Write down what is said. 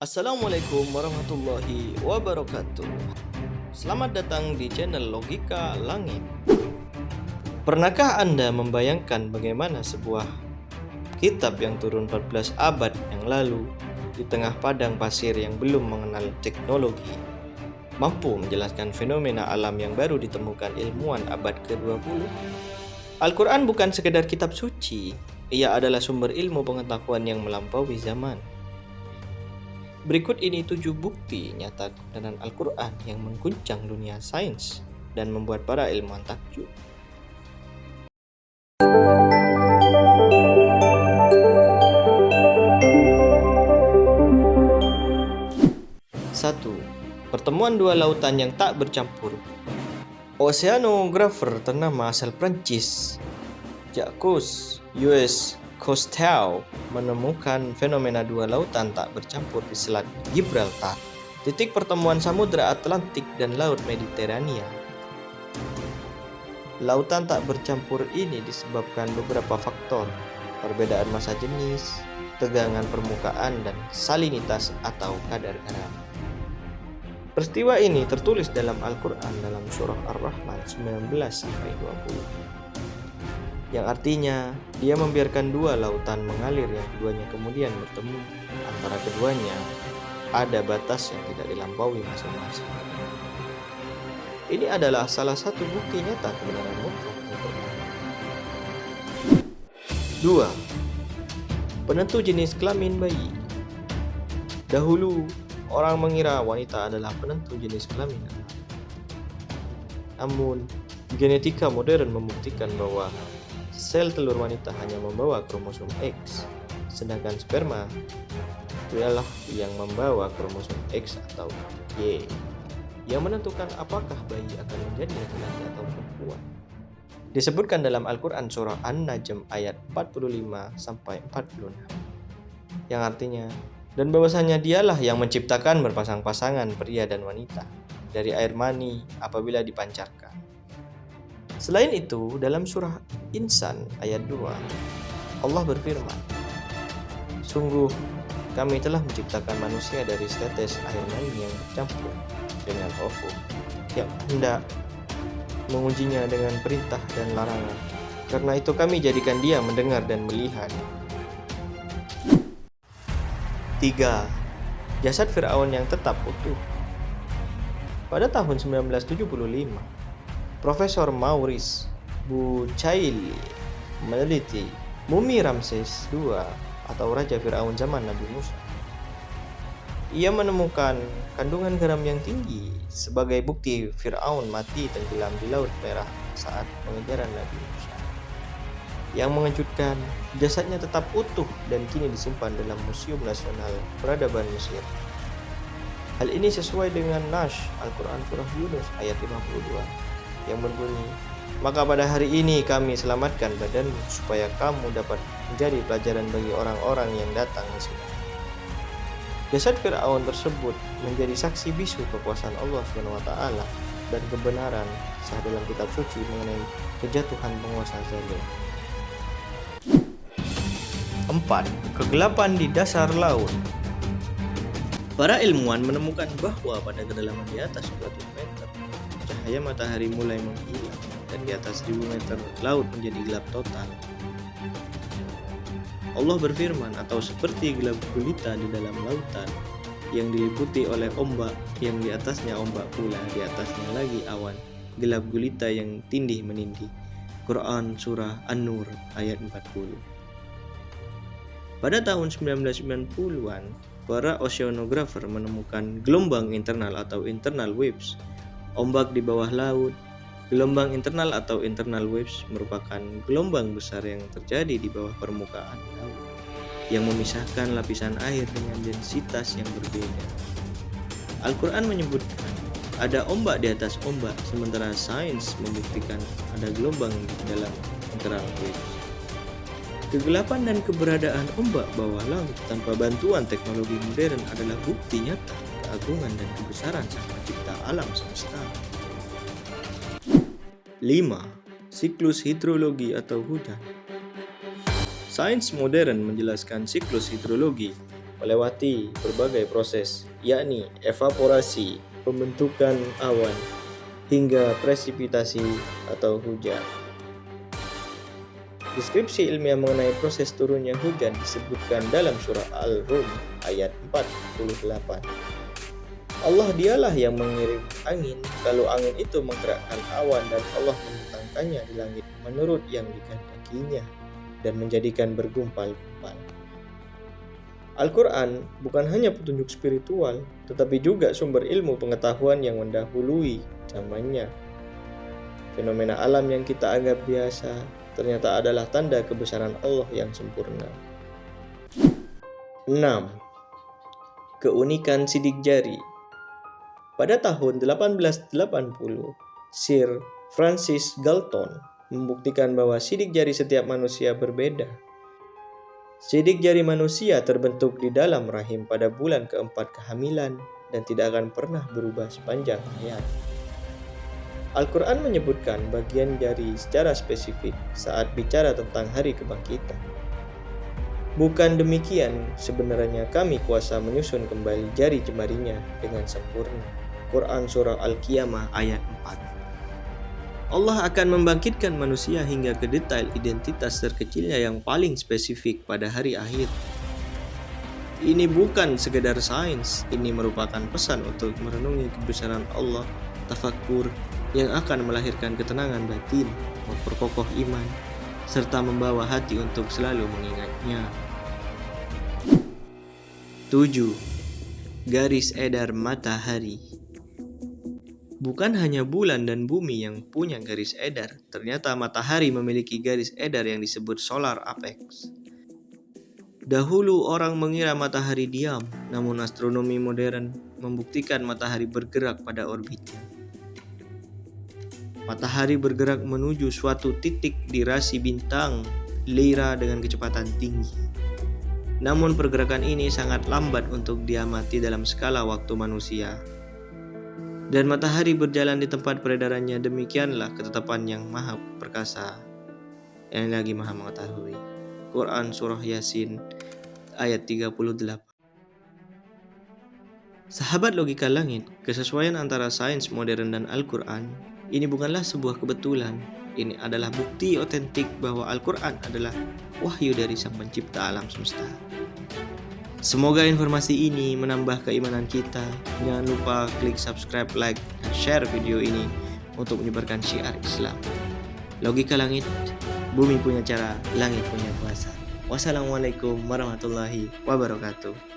Assalamualaikum warahmatullahi wabarakatuh. Selamat datang di channel Logika Langit. Pernahkah Anda membayangkan bagaimana sebuah kitab yang turun 14 abad yang lalu di tengah padang pasir yang belum mengenal teknologi mampu menjelaskan fenomena alam yang baru ditemukan ilmuwan abad ke-20? Al-Quran bukan sekedar kitab suci, ia adalah sumber ilmu pengetahuan yang melampaui zaman. Berikut ini 7 bukti nyata kebenaran Al-Quran yang mengguncang dunia sains dan membuat para ilmuwan takjub. 1. Pertemuan dua lautan yang tak bercampur. Oceanographer ternama asal Prancis, Jacques Cousteau menemukan fenomena dua lautan tak bercampur di Selat Gibraltar, titik pertemuan Samudra Atlantik dan Laut Mediterania. Lautan tak bercampur ini disebabkan beberapa faktor, perbedaan massa jenis, tegangan permukaan, dan salinitas atau kadar garam. Peristiwa ini tertulis dalam Al-Quran dalam surah Ar-Rahman 19-20. Yang artinya dia membiarkan dua lautan mengalir yang keduanya kemudian bertemu. Antara keduanya ada batas yang tidak dilampaui masing-masing. Ini adalah salah satu bukti nyata kebenaran mutlak Al-Quran. 2. Penentu jenis kelamin bayi. Dahulu orang mengira wanita adalah penentu jenis kelamin anak. Namun genetika modern membuktikan bahwa sel telur wanita hanya membawa kromosom X, sedangkan sperma ialah yang membawa kromosom X atau Y, yang menentukan apakah bayi akan menjadi laki-laki atau perempuan. Disebutkan dalam Al-Quran surah An-Najm ayat 45-46, yang artinya, dan bahwasanya dialah yang menciptakan berpasang-pasangan pria dan wanita dari air mani apabila dipancarkan. Selain itu, dalam surah Insan ayat 2, Allah berfirman, sungguh kami telah menciptakan manusia dari setetes air mani yang bercampur dengan ovum, yang hendak mengujinya dengan perintah dan larangan. Karena itu kami jadikan dia mendengar dan melihat. 3. Jasad Fir'aun yang tetap utuh. Pada tahun 1975, Profesor Maurice Bucaille meneliti mumi Ramses II atau Raja Fir'aun zaman Nabi Musa. Ia menemukan kandungan garam yang tinggi sebagai bukti Fir'aun mati tenggelam di Laut Merah saat pengejaran Nabi Musa. Yang mengejutkan, jasadnya tetap utuh dan kini disimpan dalam Museum Nasional Peradaban Mesir. Hal ini sesuai dengan Nash Al-Quran surah Yunus ayat 52 yang berbunyi, maka pada hari ini kami selamatkan badanmu supaya kamu dapat menjadi pelajaran bagi orang-orang yang datang sesudah. Jasad Fir'aun tersebut menjadi saksi bisu kekuasaan Allah SWT dan kebenaran sah dalam kitab suci mengenai kejatuhan penguasa zalim. 4. Kegelapan di dasar laut. Para ilmuwan menemukan bahwa pada kedalaman di atas 200 meter, cahaya matahari mulai menghilang dan di atas 1000 meter laut menjadi gelap total. Allah berfirman, atau seperti gelap gulita di dalam lautan yang diliputi oleh ombak, yang di atasnya ombak pula, di atasnya lagi awan, gelap gulita yang tindih menindih. Quran Surah An-Nur ayat 40. Pada tahun 1990-an, para oceanographer menemukan gelombang internal atau internal waves, ombak di bawah laut. Gelombang internal atau internal waves merupakan gelombang besar yang terjadi di bawah permukaan laut, yang memisahkan lapisan air dengan densitas yang berbeda. Al-Quran menyebutkan ada ombak di atas ombak, sementara sains membuktikan ada gelombang di dalam internal waves. Kegelapan dan keberadaan ombak bawah laut tanpa bantuan teknologi modern adalah bukti nyata keagungan dan kebesaran Sang Pencipta alam semesta. 5. Siklus hidrologi atau hujan. Sains modern menjelaskan siklus hidrologi melewati berbagai proses, yakni evaporasi, pembentukan awan, hingga presipitasi atau hujan. Deskripsi ilmiah mengenai proses turunnya hujan disebutkan dalam surah Al-Rum ayat 48. Allah dialah yang mengirim angin, lalu angin itu menggerakkan awan dan Allah membentangkannya di langit menurut yang dikehendakinya dan menjadikan bergumpal-gumpal. Al-Quran bukan hanya petunjuk spiritual, tetapi juga sumber ilmu pengetahuan yang mendahului zamannya. Fenomena alam yang kita anggap biasa ternyata adalah tanda kebesaran Allah yang sempurna. 6. Keunikan sidik jari. Pada tahun 1880, Sir Francis Galton membuktikan bahwa sidik jari setiap manusia berbeda. Sidik jari manusia terbentuk di dalam rahim pada bulan keempat kehamilan dan tidak akan pernah berubah sepanjang hayat. Al-Quran menyebutkan bagian jari secara spesifik saat bicara tentang hari kebangkitan. Bukan demikian, sebenarnya kami kuasa menyusun kembali jari jemarinya dengan sempurna. Quran Surah Al-Qiyamah ayat 4. Allah akan membangkitkan manusia hingga ke detail identitas terkecilnya yang paling spesifik pada hari akhir. Ini bukan sekedar sains, ini merupakan pesan untuk merenungi kebesaran Allah, tafakkur yang akan melahirkan ketenangan batin, memperkokoh iman, serta membawa hati untuk selalu mengingatnya. 7. Garis edar matahari. Bukan hanya bulan dan bumi yang punya garis edar, ternyata matahari memiliki garis edar yang disebut solar apex. Dahulu orang mengira matahari diam, namun astronomi modern membuktikan matahari bergerak pada orbitnya. Matahari bergerak menuju suatu titik di rasi bintang Lyra dengan kecepatan tinggi. Namun pergerakan ini sangat lambat untuk diamati dalam skala waktu manusia. Dan matahari berjalan di tempat peredarannya, demikianlah ketetapan yang maha perkasa, yang lagi maha mengetahui. Quran Surah Yasin ayat 38. Sahabat logika langit, kesesuaian antara sains modern dan Al-Quran ini bukanlah sebuah kebetulan. Ini adalah bukti otentik bahwa Al-Quran adalah wahyu dari Sang Pencipta alam semesta. Semoga informasi ini menambah keimanan kita. Jangan lupa klik subscribe, like, dan share video ini untuk menyebarkan syiar Islam. Logika langit, bumi punya cara, langit punya kuasa. Wassalamualaikum warahmatullahi wabarakatuh.